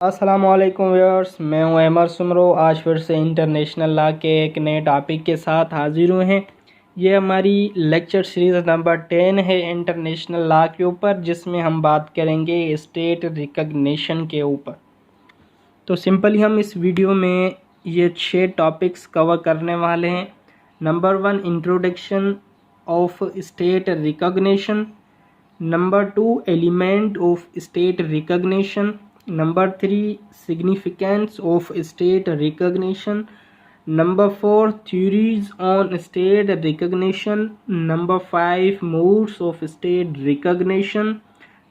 अस्सलामुअलैकुम व्यूअर्स, मैं हूं अमर सुमरो। आज फिर से इंटरनेशनल लॉ के एक नए टॉपिक के साथ हाजिर हुए हैं। ये हमारी लेक्चर सीरीज़ नंबर 10 है इंटरनेशनल लॉ के ऊपर, जिसमें हम बात करेंगे स्टेट रिकग्निशन के ऊपर। तो सिंपली हम इस वीडियो में ये 6 टॉपिक्स कवर करने वाले हैं। Number 1, introduction of state recognition. Number 2, element of state recognition. Number 3, significance of state recognition. Number 4, theories on state recognition. Number 5, modes of state recognition.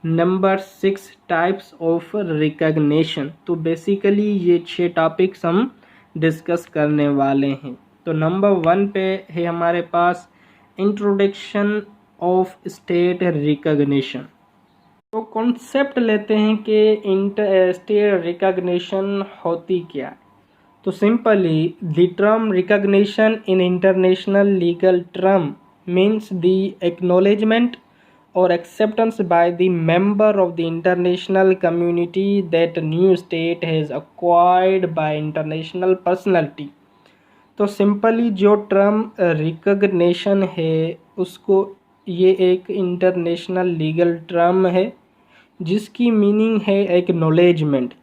Number 6, types of recognition. तो basically ये 6 topics हम discuss करने वाले हैं। तो number 1 पे है हमारे पास इंट्रोडक्शन ऑफ स्टेट रिकग्निशन। तो कॉन्सेप्ट लेते हैं कि स्टेट रिकग्निशन होती क्या है। तो simply the term recognition in international legal term means the acknowledgement और acceptance by the member of the international community that new state has acquired by international personality. तो सिंपली जो टर्म रिकग्निशन है उसको ये एक इंटरनेशनल लीगल टर्म है जिसकी meaning है एक्नॉलेजमेंट,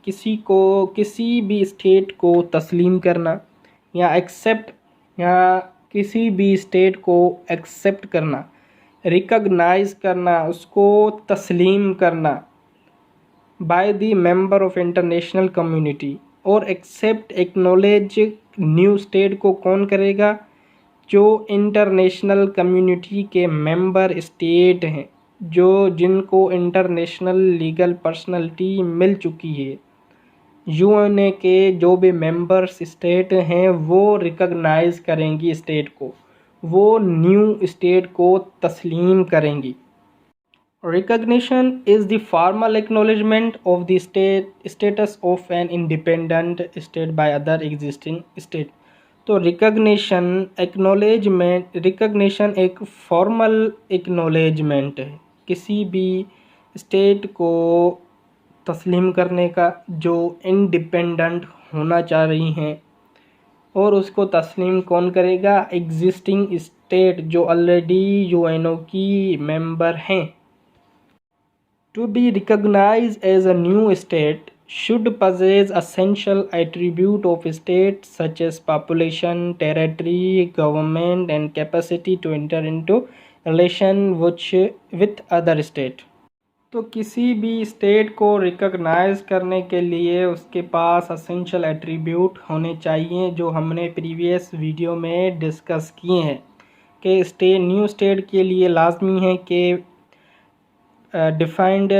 किसी भी स्टेट को तस्लीम करना या एक्सेप्ट या किसी भी स्टेट को एक्सेप्ट करना, रिकग्नाइज करना, उसको तस्लीम करना bye the member of international community. और एक्सेप्ट एक्नॉलेज न्यू स्टेट को कौन करेगा? जो इंटरनेशनल कम्युनिटी के मेंबर स्टेट हैं, जिनको इंटरनेशनल लीगल पर्सनैलिटी मिल चुकी है। यूएनए के जो भी मेंबर्स स्टेट हैं वो रिकग्नाइज करेंगी स्टेट को, वो न्यू स्टेट को तस्लीम करेंगी। Recognition is the formal acknowledgement of the status of an independent state by other existing state. तो रिकग्निशन एक फॉर्मल एक्नॉलेजमेंट है किसी भी स्टेट को तस्लीम करने का जो इंडिपेंडेंट होना चाह रही हैं। और उसको तस्लीम कौन करेगा? एग्जिस्टिंग स्टेट जो ऑलरेडी यूएनओ की मेंबर हैं। To be recognize as a new state should possess essential attribute of state such as population, territory, government and capacity to enter into relation with other state। तो किसी भी state को recognise करने के लिए उसके पास असेंशियल एट्रीब्यूट होने चाहिए, जो हमने प्रीवियस वीडियो में डिस्कस किए हैं कि न्यू स्टेट के लिए लाजमी है कि डिफाइंड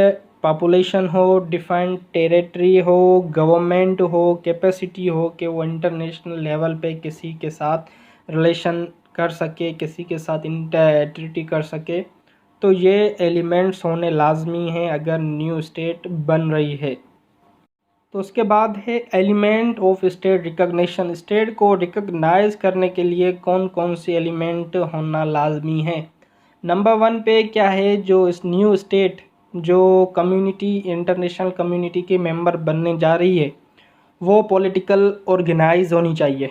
पॉपुलेशन हो, डिफाइंड टेरिटरी हो, गवर्नमेंट हो, कैपेसिटी हो कि वो इंटरनेशनल लेवल पे किसी के साथ रिलेशन कर सके, किसी के साथ इंटरट्रीटी कर सके। तो ये एलिमेंट्स होने लाजमी हैं अगर न्यू स्टेट बन रही है। तो उसके बाद है element of state recognition. State को रिकग्नाइज करने के लिए कौन कौन से एलिमेंट होना लाजमी है। नंबर 1 पे क्या है? जो इस न्यू स्टेट जो कम्युनिटी इंटरनेशनल कम्युनिटी के मेंबर बनने जा रही है वो पॉलिटिकल ऑर्गेनाइज होनी चाहिए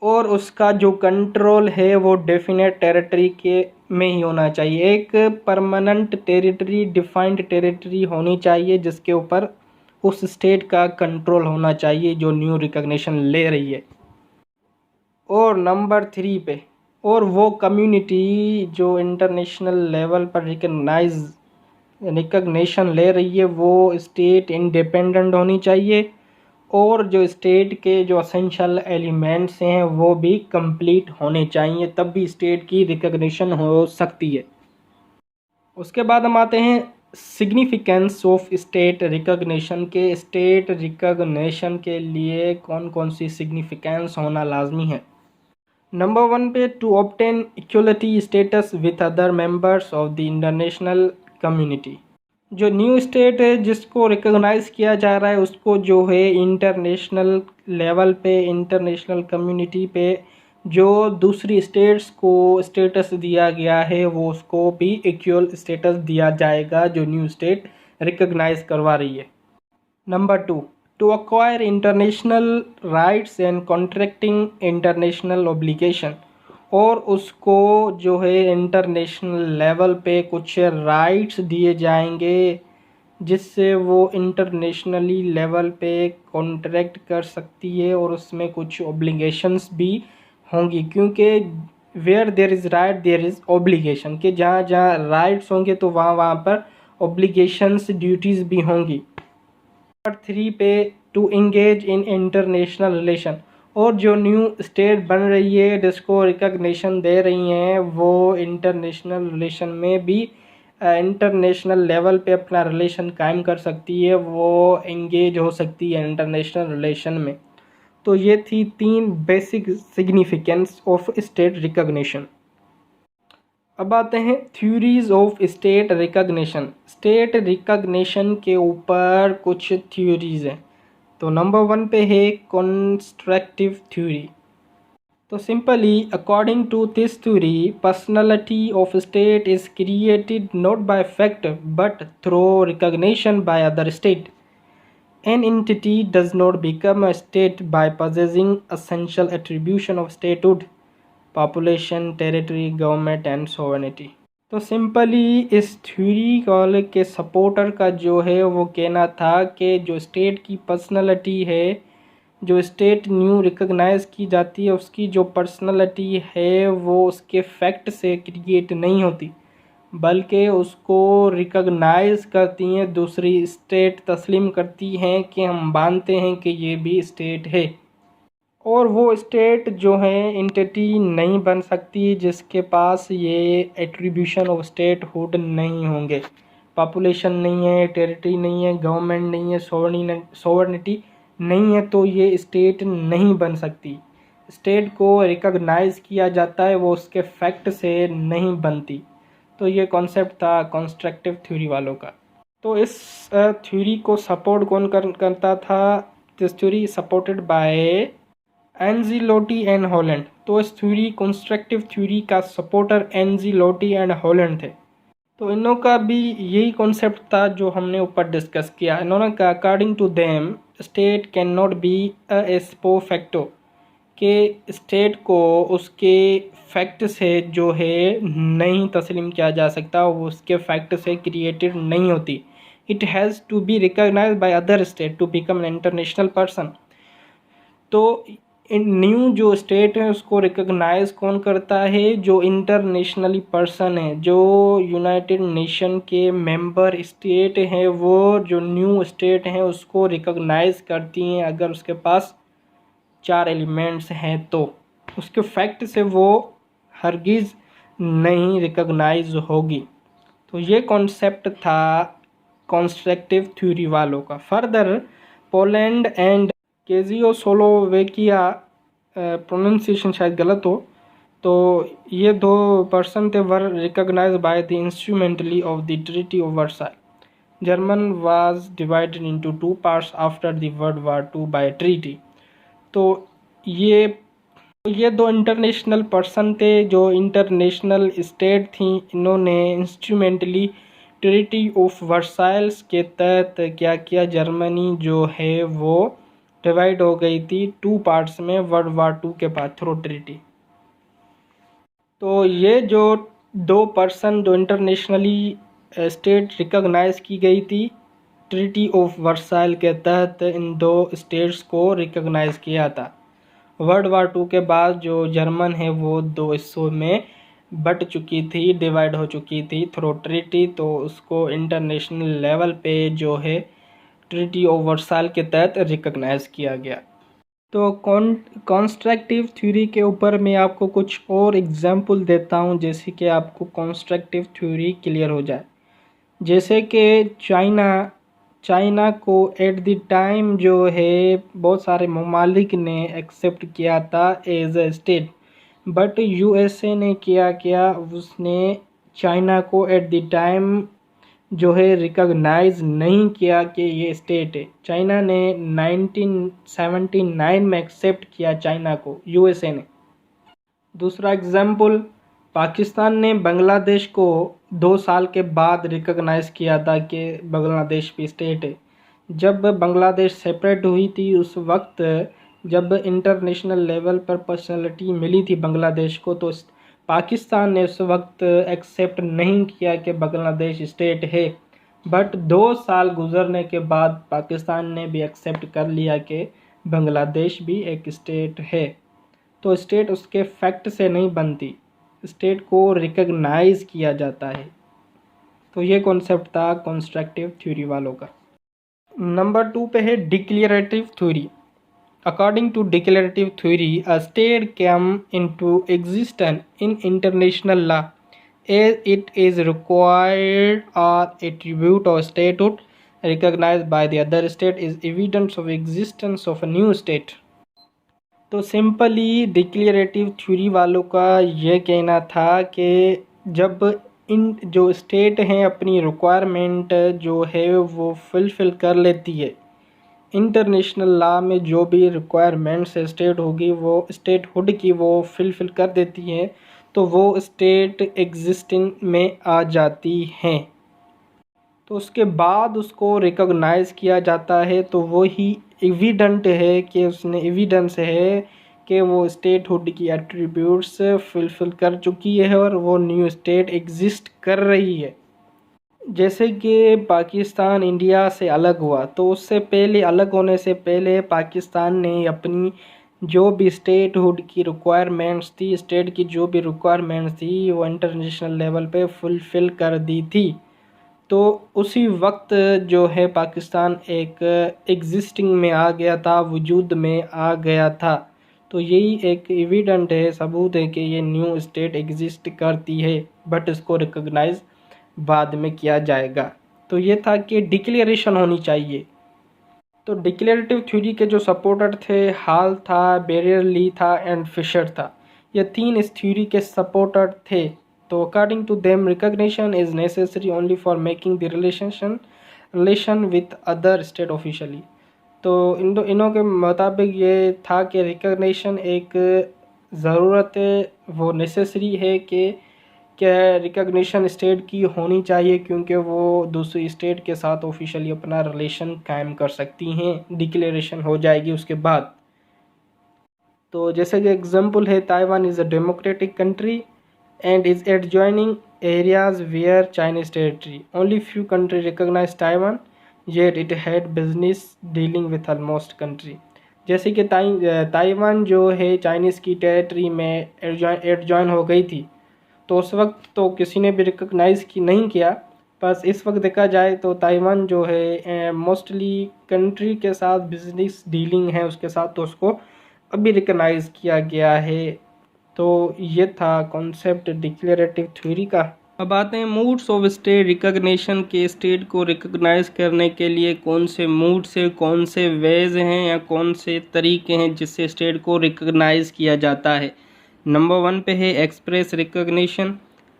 और उसका जो कंट्रोल है वो डेफिनेट टेरिटरी के में ही होना चाहिए। एक परमानेंट टेरिटरी, डिफाइंड टेरिटरी होनी चाहिए जिसके ऊपर उस स्टेट का कंट्रोल होना चाहिए जो न्यू रिकग्निशन ले रही है। और नंबर 3 पे, और वो कम्युनिटी जो इंटरनेशनल लेवल पर रिकग्निशन ले रही है वो स्टेट इंडिपेंडेंट होनी चाहिए और जो स्टेट के जो असेंशियल एलिमेंट्स हैं वो भी कंप्लीट होने चाहिए, तब भी स्टेट की रिकग्निशन हो सकती है। उसके बाद हम आते हैं सिग्निफिकेंस ऑफ स्टेट रिकग्निशन के। स्टेट रिकग्निशन के लिए कौन कौन सी सिग्निफिकेंस होना लाजमी है। नंबर 1 पे, to obtain equality status with other members of the international community. जो न्यू स्टेट है जिसको रिकॉग्नाइज किया जा रहा है उसको जो है इंटरनेशनल लेवल पे, इंटरनेशनल कम्युनिटी पे जो दूसरी स्टेट्स को स्टेटस दिया गया है वो उसको भी इक्वल स्टेटस दिया जाएगा जो न्यू स्टेट रिकॉग्नाइज करवा रही है। Number 2, to acquire international rights and contracting international obligation, और उसको जो है इंटरनेशनल लेवल पे कुछ राइट्स दिए जाएंगे जिससे वो इंटरनेशनली लेवल पे कॉन्ट्रैक्ट कर सकती है और उसमें कुछ ऑब्लिगेशंस भी होंगी, क्योंकि where there is right there is obligation, कि जहाँ जहाँ राइट्स होंगे तो वहाँ वहाँ पर ऑब्लिगेशंस ड्यूटीज़ भी होंगी। नंबर 3 पे, to engage in international relation, और जो न्यू स्टेट बन रही है जिसको रिकग्निशन दे रही हैं वो इंटरनेशनल रिलेशन में भी इंटरनेशनल लेवल पे अपना रिलेशन कायम कर सकती है, वो इंगेज हो सकती है इंटरनेशनल रिलेशन में। तो ये थी 3 basic significance of state recognition. अब आते हैं theories of state recognition. State recognition के ऊपर कुछ थ्योरीज हैं। तो नंबर 1 पे है कंस्ट्रक्टिव थ्योरी। तो simply according to this theory, personality of state is created not by fact but through recognition by other state. An entity does not become a state by possessing essential attribution of statehood, population, territory, government and sovereignty। तो simply इस theory call के supporter का जो है वो कहना था कि जो स्टेट की पर्सनालिटी है, जो स्टेट न्यू रिकग्नाइज की जाती है, उसकी जो पर्सनालिटी है वो उसके फैक्ट से क्रिएट नहीं होती, बल्कि उसको रिकग्नाइज करती हैं दूसरी स्टेट, तस्लीम करती हैं कि हम मानते हैं कि ये भी स्टेट है। और वो स्टेट जो है एंटिटी नहीं बन सकती जिसके पास ये एट्रीब्यूशन ऑफ स्टेट हुड नहीं होंगे। पॉपुलेशन नहीं है, टेरिटरी नहीं है, गवर्नमेंट नहीं है, सोवर्निटी नहीं है, तो ये स्टेट नहीं बन सकती। स्टेट को रिकग्नाइज किया जाता है, वो उसके फैक्ट से नहीं बनती। तो ये कॉन्सेप्ट था कंस्ट्रक्टिव थ्योरी वालों का। तो इस थ्योरी को सपोर्ट कौन करता था? This theory supported by Anzilotti and Holland. तो इस थ्योरी कंस्ट्रक्टिव थ्योरी का सपोर्टर एनजीलोटी एंड हॉलैंड थे। तो इन लोगों का भी यही कॉन्सेप्ट था जो हमने ऊपर डिस्कस किया। इन्होंने कहा according to them state can not be एस्पो फैक्टो, के स्टेट को उसके फैक्ट से जो है नहीं तस्लीम किया जा सकता, वो उसके फैक्ट से क्रिएटेड नहीं होती। It has to be recognize by other state to become an international person. तो न्यू जो स्टेट है उसको रिकग्नाइज कौन करता है? जो इंटरनेशनली पर्सन है, जो यूनाइटेड नेशन के मेंबर स्टेट हैं, वो जो न्यू स्टेट हैं उसको रिकग्नाइज करती हैं अगर उसके पास 4 एलिमेंट्स हैं। तो उसके फैक्ट से वो हरगिज़ नहीं रिकग्नाइज होगी। तो ये कॉन्सेप्ट था कंस्ट्रक्टिव थ्योरी वालों का। Further Poland and Czechoslovakia, pronunciation शायद गलत हो, तो ये 2 पर्सन थे, were recognize by the instrumentally of the treaty of Versailles. German was divided into 2 parts after the world war 2 by treaty. तो ये 2 इंटरनेशनल पर्सन थे जो इंटरनेशनल स्टेट थी। इन्होंने इंस्ट्रूमेंटली ट्रीटी ऑफ वर्साइल्स के तहत क्या किया? जर्मनी जो है वो डिवाइड हो गई थी 2 पार्ट्स में वर्ल्ड वार 2 के बाद थ्रू ट्रीटी। तो ये जो 2 पर्सन जो इंटरनेशनली स्टेट रिकग्नाइज की गई थी ट्रीटी ऑफ वर्साइल के तहत, इन 2 स्टेट्स को रिकग्नाइज किया था। वर्ल्ड वार 2 के बाद जो जर्मन है वो 2 हिस्सों में बट चुकी थी, डिवाइड हो चुकी थी थ्रू ट्रीटी। तो उसको इंटरनेशनल लेवल पे जो है ट्रीटी ऑफ वर्साइल के तहत रिकग्नाइज किया गया। तो कंस्ट्रक्टिव थ्योरी के ऊपर मैं आपको कुछ और एग्जांपल देता हूं जैसे कि आपको कंस्ट्रक्टिव थ्योरी क्लियर हो जाए। जैसे कि चाइना को एट द टाइम जो है बहुत सारे ममालिक ने एक्सेप्ट किया था as a state, but USA ने किया उसने चाइना को एट द टाइम जो है रिकग्नाइज नहीं किया कि ये स्टेट है। चाइना ने 1979 में एक्सेप्ट किया चाइना को, यूएसए ने। दूसरा एग्जाम्पल, पाकिस्तान ने बांग्लादेश को 2 साल के बाद रिकग्नाइज किया था कि बांग्लादेश भी स्टेट है, जब बांग्लादेश सेपरेट हुई थी उस वक्त जब इंटरनेशनल लेवल पर पर्सनैलिटी मिली थी बांग्लादेश को, तो पाकिस्तान ने उस वक्त एक्सेप्ट नहीं किया कि बांग्लादेश स्टेट है। बट 2 साल गुजरने के बाद पाकिस्तान ने भी एक्सेप्ट कर लिया कि बांग्लादेश भी एक स्टेट है। तो स्टेट उसके फैक्ट से नहीं बनती, स्टेट को रिकग्नाइज किया जाता है। तो ये कॉन्सेप्ट था कंस्ट्रक्टिव थ्योरी वालों का। नंबर 2 पे है declarative theory. According to declarative theory, a state came into existence in international law as it is required or attribute of statehood recognized by the other state is evidence of existence of a new state। तो simply declarative theory वालों का यह कहना था कि जब इन जो state हैं अपनी रिक्वायरमेंट जो है वो फुलफ़िल कर लेती है, इंटरनेशनल लॉ में जो भी रिक्वायरमेंट्स स्टेट होगी वो स्टेटहुड की वो फुलफ़िल कर देती है, तो वो स्टेट एग्जिस्टिंग में आ जाती हैं। तो उसके बाद उसको रिकॉग्नाइज़ किया जाता है, तो वो ही एविडेंट है कि उसने एविडेंस है कि वो स्टेटहुड की एट्रीब्यूट्स फुलफ़िल कर चुकी है और वो न्यू स्टेट एग्जिस्ट कर रही है। जैसे कि पाकिस्तान इंडिया से अलग हुआ, तो उससे पहले अलग होने से पहले पाकिस्तान ने अपनी जो भी स्टेटहुड की रिक्वायरमेंट्स थी, स्टेट की जो भी रिक्वायरमेंट्स थी वो इंटरनेशनल लेवल पे फुलफ़िल कर दी थी। तो उसी वक्त जो है पाकिस्तान एक एग्जिस्टिंग में आ गया था, वजूद में आ गया था। तो यही एक एविडेंट है, सबूत है कि ये न्यू स्टेट एग्जिस्ट करती है, बट इसको रिकॉग्नाइज़ बाद में किया जाएगा। तो ये था कि डिक्लेरेशन होनी चाहिए। तो डिक्लेरेटिव थ्योरी के जो सपोर्टर थे, हाल था, बेरियरली था एंड फिशर था। ये 3 इस थ्योरी के सपोर्टर थे। तो according to them recognition is necessary only for making the relation with other state officially. तो इनों के मुताबिक ये था कि रिकॉग्निशन एक ज़रूरत है, वो नेसेसरी है कि रिकॉग्निशन स्टेट की होनी चाहिए, क्योंकि वो दूसरी स्टेट के साथ ऑफिशियली अपना रिलेशन कायम कर सकती हैं। डिक्लेरेशन हो जाएगी उसके बाद। तो जैसे कि एग्जांपल है, Taiwan is a democratic country and is adjoining areas where Chinese territory. Only few country recognize Taiwan yet it had business dealing with almost country. जैसे कि ताइवान जो है चाइनीज़ की टेरिटरी में एडजॉइन हो गई थी, तो उस वक्त तो किसी ने भी रिकॉग्नाइज़ नहीं किया। बस इस वक्त देखा जाए तो ताइवान जो है मोस्टली कंट्री के साथ बिजनेस डीलिंग है उसके साथ, तो उसको अभी रिकॉग्नाइज़ किया गया है। तो ये था कॉन्सेप्ट डिक्लेरेटिव थ्योरी का। अब आते हैं मूड्स ऑफ स्टेट रिकॉग्निशन के। स्टेट को रिकॉग्नाइज़ करने के लिए कौन से मूड से, कौन से वेज हैं या कौन से तरीके हैं जिससे स्टेट को रिकॉग्नाइज़ किया जाता है। नंबर 1 पे है express recognition.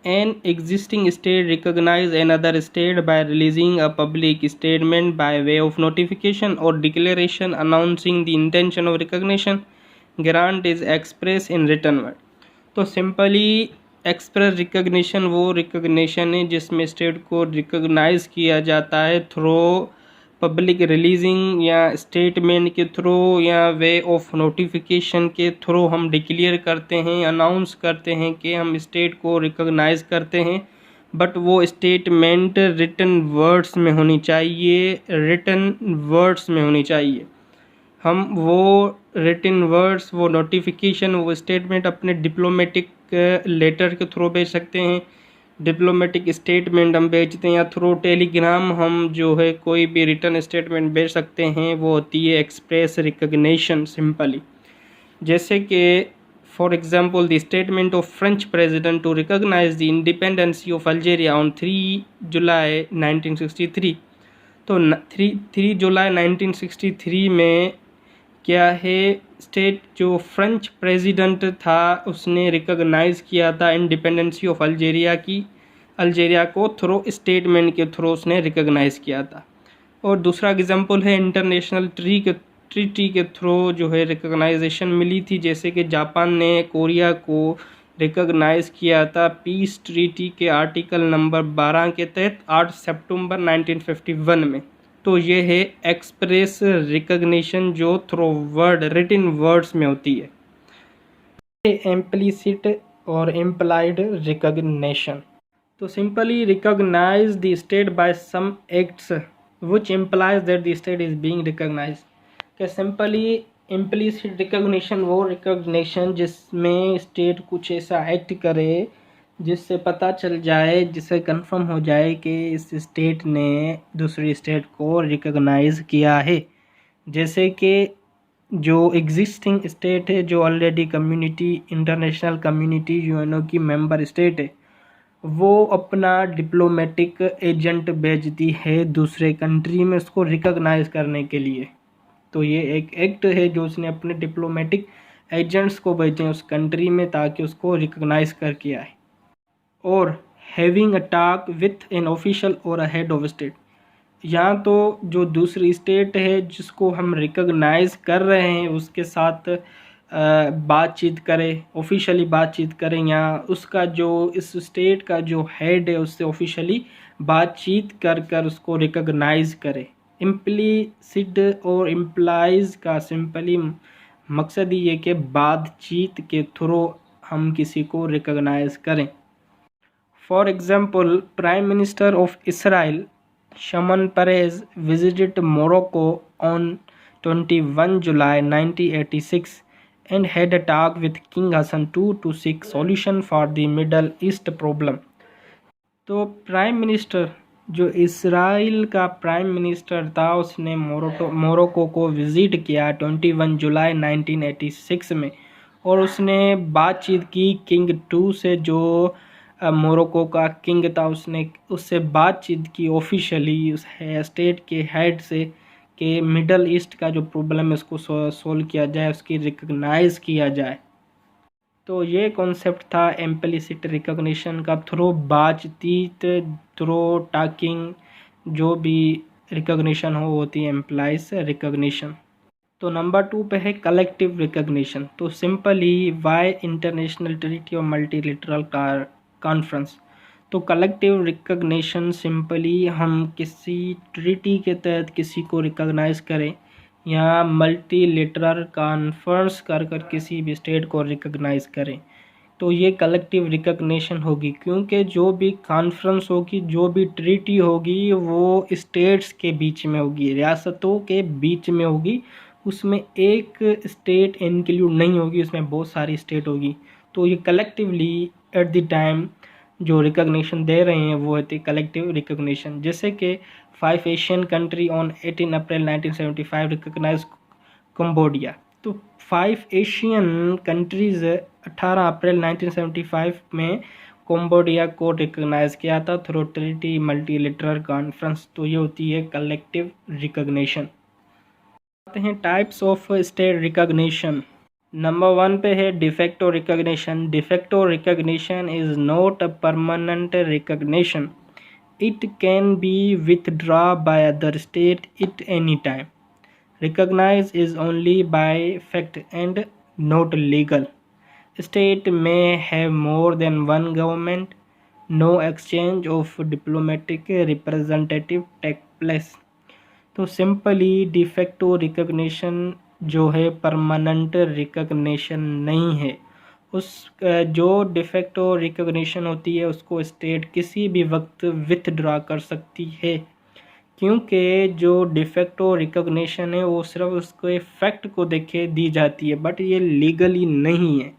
An existing state recognize another state by releasing a public statement by way of notification और declaration announcing the intention of recognition. Grant is express in written word. तो simply express recognition वो recognition है जिसमें state को recognize किया जाता है through public releasing या स्टेटमेंट के थ्रू या वे ऑफ नोटिफिकेशन के थ्रू हम डिक्लेयर करते हैं, अनाउंस करते हैं कि हम स्टेट को रिकॉग्नाइज करते हैं। बट वो स्टेटमेंट रिटन वर्ड्स में होनी चाहिए, रिटन वर्ड्स में होनी चाहिए। हम वो रिटन वर्ड्स, वो नोटिफिकेशन, वो स्टेटमेंट अपने डिप्लोमेटिक लेटर के थ्रू भेज सकते हैं, डिप्लोमेटिक स्टेटमेंट हम भेजते हैं, या थ्रू टेलीग्राम हम जो है कोई भी रिटर्न स्टेटमेंट भेज सकते हैं। वो होती है एक्सप्रेस रिकॉग्निशन सिंपली। जैसे कि for example the statement of French president to recognize the independency of Algeria on 3 July 1963। तो 3 जुलाई 1963 में क्या है, स्टेट जो फ्रेंच प्रेसिडेंट था उसने रिकॉग्नाइज़ किया था इंडिपेंडेंसी ऑफ अल्जेरिया को थ्रू स्टेटमेंट के थ्रू उसने रिकॉग्नाइज़ किया था। और दूसरा एग्जांपल है इंटरनेशनल ट्रीटी के थ्रू जो है रिकॉग्नाइजेशन मिली थी। जैसे कि जापान ने कोरिया को रिकॉग्नाइज़ किया था पीस ट्रीटी के आर्टिकल नंबर 12 के तहत 8 सितंबर 1951 में। तो ये है एक्सप्रेस रिकग्निशन जो थ्रू वर्ड रिटन वर्ड्स में होती है। इम्प्लिसिट और इम्प्लाइड रिकग्निशन, तो simply recognize the state by some acts which implies that the state is being recognized. कि सिंपली इम्प्लिसिट रिकॉग्निशन वो रिकॉग्निशन जिसमें स्टेट कुछ ऐसा एक्ट करे जिससे पता चल जाए, जिससे कंफर्म हो जाए कि इस स्टेट ने दूसरी स्टेट को रिकॉग्नाइज किया है। जैसे कि जो एग्जिस्टिंग स्टेट है, जो already community international community UNO की मेंबर स्टेट है, वो अपना डिप्लोमेटिक एजेंट भेजती है दूसरे कंट्री में उसको रिकॉग्नाइज करने के लिए। तो ये एक एक्ट है जो उसने अपने डिप्लोमेटिक एजेंट्स को भेजे उस कंट्री में ताकि उसको रिकॉग्नाइज करके आए। और having a talk with an official और अ हेड ऑफ स्टेट, यहाँ तो जो दूसरी स्टेट है जिसको हम रिकॉग्नाइज कर रहे हैं उसके साथ बातचीत करें, ऑफिशियली बातचीत करें, या उसका जो इस स्टेट का जो हेड है उससे ऑफिशियली बातचीत कर कर उसको रिकॉग्नाइज करें। इम्प्लिसिट और इम्प्लाइज का सिंपली मकसद ये कि बातचीत के थ्रू हम किसी को रिकॉग्नाइज करें। For example, prime minister of Israel शमन Perez visited Morocco on 21 July 1986 and had a talk with King Hassan II to seek solution for the Middle East problem। तो प्राइम मिनिस्टर जो Israel का prime minister था उसने Morocco को visit किया 21 जुलाई 1986 में, और उसने बातचीत की किंग 2 से जो मोरक्को का किंग था। उसने उससे बातचीत की ऑफिशियली उस स्टेट के हेड से कि मिडल ईस्ट का जो प्रॉब्लम है उसको सोल्व किया जाए, उसकी रिकॉग्नाइज किया जाए। तो ये कॉन्सेप्ट था इम्प्लिसिट रिकॉग्निशन का, थ्रू बातचीत, थ्रू टॉकिंग जो भी रिकॉग्निशन हो होती है इम्प्लाइज रिकॉग्निशन। तो नंबर 2 पे है कलेक्टिव रिकॉग्निशन। तो सिंपली वाई इंटरनेशनल ट्रीटी और मल्टीलेटरल कॉन्फ्रेंस। तो कलेक्टिव रिकॉग्निशन सिंपली हम किसी ट्रीटी के तहत किसी को रिकॉग्नाइज करें या मल्टीलेटरल कॉन्फ्रेंस कर कर किसी भी स्टेट को रिकॉग्नाइज करें, तो ये कलेक्टिव रिकॉग्निशन होगी। क्योंकि जो भी कॉन्फ्रेंस होगी, जो भी ट्रीटी होगी वो स्टेट्स के बीच में होगी, रियासतों के बीच में होगी, उसमें एक स्टेट इंक्लूड नहीं होगी, उसमें बहुत सारी स्टेट होगी। तो ये कलेक्टिवली एट द टाइम जो रिकॉग्निशन दे रहे हैं वो होती है कलेक्टिव रिकॉग्निशन। जैसे कि 5 Asian country on 18 April 1975 recognize Cambodia. तो 5 एशियन कंट्रीज़ 18 अप्रैल 1975 में कंबोडिया को रिकॉग्नाइज किया था थ्रू ट्रीटी मल्टीलेटरल कॉन्फ्रेंस। तो ये होती है कलेक्टिव रिकॉग्निशन। आते हैं types of state recognition. Number 1 पे है de facto recognition. De facto recognition is not a permanent recognition, it can be withdraw bye other state at any time. Recognize is only by fact and not legal. State may have more than one government. No exchange of diplomatic representative take place. तो simply de facto recognition जो है permanent recognition नहीं है। उस जो de facto recognition होती है उसको स्टेट किसी भी वक्त विथड्रॉ कर सकती है, क्योंकि जो डिफेक्टो रिकॉग्निशन है वो सिर्फ उसको फैक्ट को देखे दी जाती है, बट ये लीगली नहीं है।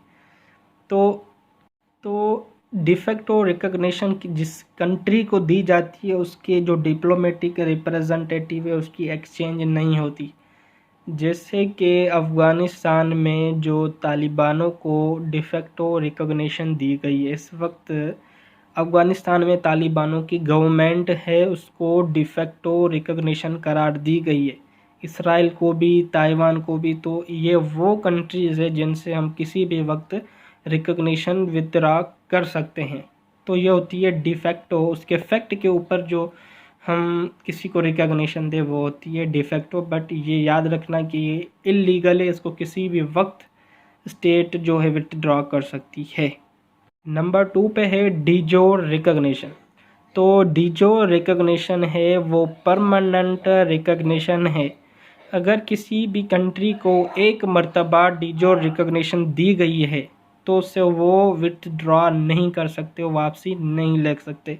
तो डिफेक्टो रिकॉग्निशन जिस कंट्री को दी जाती है उसके जो डिप्लोमेटिक रिप्रेजेंटेटिव है उसकी एक्सचेंज नहीं होती। जैसे कि अफ़गानिस्तान में जो तालिबानों को डिफेक्टो रिकॉग्निशन दी गई है, इस वक्त अफ़गानिस्तान में तालिबानों की गवर्नमेंट है उसको डिफेक्टो रिकॉग्निशन करार दी गई है, इसराइल को भी, ताइवान को भी। तो ये वो कंट्रीज़ है जिनसे हम किसी भी वक्त रिकॉग्निशन विथड्रॉ कर सकते हैं। तो ये होती है डिफेक्टो। उसके फैक्ट के ऊपर जो हम किसी को रिकॉग्निशन दे वो होती है डिफेक्टो। बट ये याद रखना कि ये इलीगल है, इसको किसी भी वक्त स्टेट जो है विथड्रॉ कर सकती है। नंबर 2 पे है डिजोर रिकॉग्निशन। तो डीजोर रिकॉग्निशन है वो परमानेंट रिकॉग्निशन है। अगर किसी भी कंट्री को एक मर्तबा डीजोर रिकॉग्निशन दी गई है तो उससे वो विथड्रॉ नहीं कर सकते, वापसी नहीं ले सकते,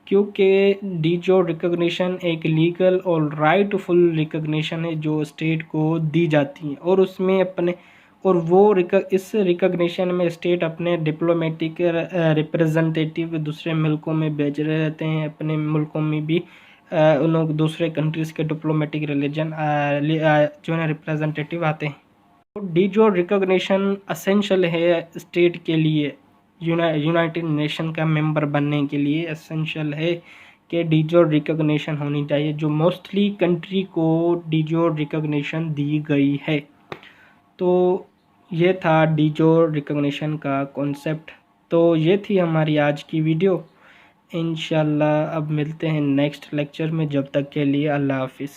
क्योंकि डीजोर रिकॉग्निशन एक लीगल और राइटफुल रिकॉग्निशन है जो स्टेट को दी जाती है। और उसमें अपने और वो इस रिकॉग्निशन में स्टेट अपने डिप्लोमेटिक रिप्रेजेंटेटिव दूसरे मुल्कों में भेज रहे रहते हैं। अपने मुल्कों में भी उन लोग दूसरे कंट्रीज़ के डिप्लोमेटिक रिलीजन जो है रिप्रेजेंटेटिव आते हैं। तो डीजोर रिकॉग्निशन असेंशियल है स्टेट के लिए, यूनाइटेड नेशन का मेंबर बनने के लिए एसेंशियल है कि डीजोर रिकॉग्निशन होनी चाहिए, जो मोस्टली कंट्री को डीजोर रिकॉग्निशन दी गई है। तो ये था डीजोर रिकॉग्निशन का कॉन्सेप्ट। तो ये थी हमारी आज की वीडियो। इंशाल्लाह अब मिलते हैं नेक्स्ट लेक्चर में, जब तक के लिए अल्लाह हाफिज़।